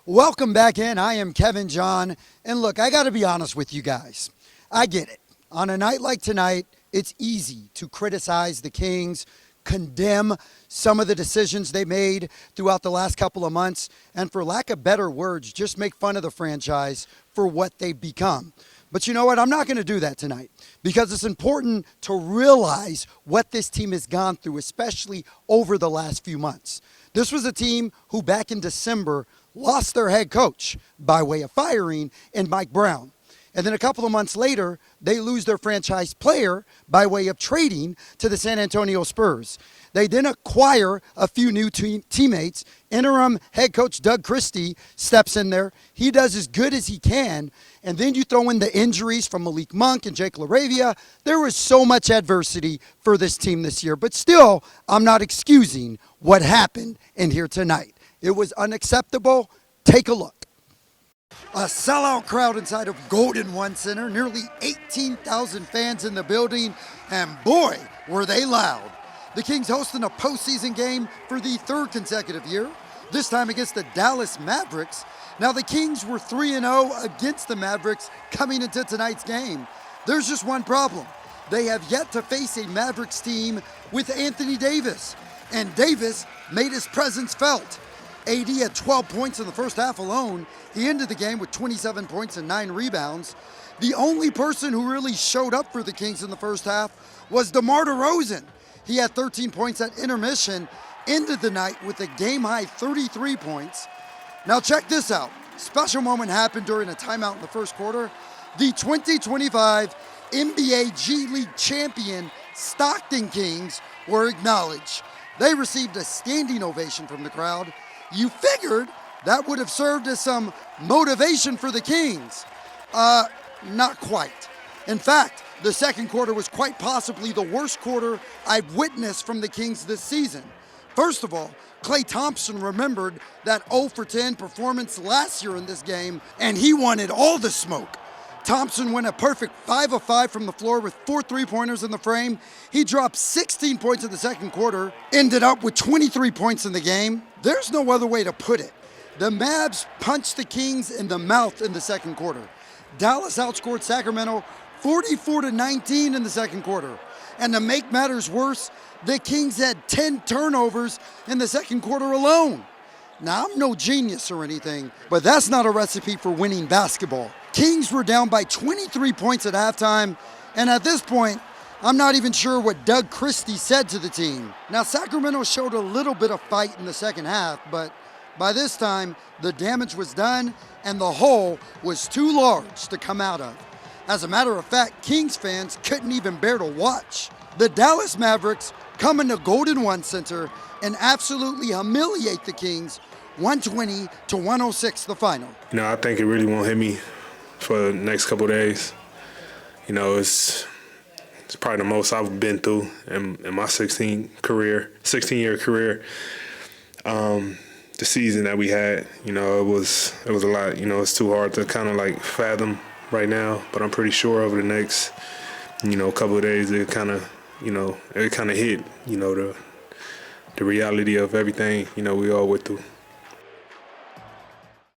Welcome back in. I am Kevin John. And look, I got to be honest with you guys. I get it. On a night like tonight, it's easy to criticize the Kings, condemn some of the decisions they made throughout the last couple of months, and for lack of better words, just make fun of the franchise for what they've become. But you know what? I'm not going to do that tonight because it's important to realize what this team has gone through, especially over the last few months. This was a team who back in December lost their head coach by way of firing in Mike Brown. And then a couple of months later, they lose their franchise player by way of trading to the San Antonio Spurs. They then acquire a few new teammates. Interim head coach Doug Christie steps in there. He does as good as he can. And then you throw in the injuries from Malik Monk and Jake LaRavia. There was so much adversity for this team this year. But still, I'm not excusing what happened in here tonight. It was unacceptable. Take a look. A sellout crowd inside of Golden One Center, nearly 18,000 fans in the building, and boy, were they loud. The Kings hosting a postseason game for the third consecutive year, this time against the Dallas Mavericks. Now, the Kings were 3-0 against the Mavericks coming into tonight's game. There's just one problem. They have yet to face a Mavericks team with Anthony Davis, and Davis made his presence felt. AD had 12 points in the first half alone. He ended the game with 27 points and 9 rebounds. The only person who really showed up for the Kings in the first half was DeMar DeRozan. He had 13 points at intermission, ended the night with a game-high 33 points. Now check this out. Special moment happened during a timeout in the first quarter. The 2025 NBA G League champion Stockton Kings were acknowledged. They received a standing ovation from the crowd. You figured that would have served as some motivation for the Kings. Not quite. In fact, the second quarter was quite possibly the worst quarter I've witnessed from the Kings this season. First of all, Klay Thompson remembered that 0 for 10 performance last year in this game, and he wanted all the smoke. Thompson went a perfect 5 of 5 from the floor with 4 3-pointers in the frame. He dropped 16 points in the second quarter, ended up with 23 points in the game. There's no other way to put it. The Mavs punched the Kings in the mouth in the second quarter. Dallas outscored Sacramento 44-19 in the second quarter. And to make matters worse, the Kings had 10 turnovers in the second quarter alone. Now, I'm no genius or anything, but that's not a recipe for winning basketball. Kings were down by 23 points at halftime, and at this point, I'm not even sure what Doug Christie said to the team. Now, Sacramento showed a little bit of fight in the second half, but by this time, the damage was done, and the hole was too large to come out of. As a matter of fact, Kings fans couldn't even bear to watch. The Dallas Mavericks come into Golden One Center and absolutely humiliate the Kings, 120-106 the final. I think it really won't hit me for the next couple of days. It's probably the most I've been through in my 16-year career. The season that we had, it was a lot. It's too hard to kind of fathom right now, but I'm pretty sure over the next, couple of days it kind of hit, the reality of everything, we all went through.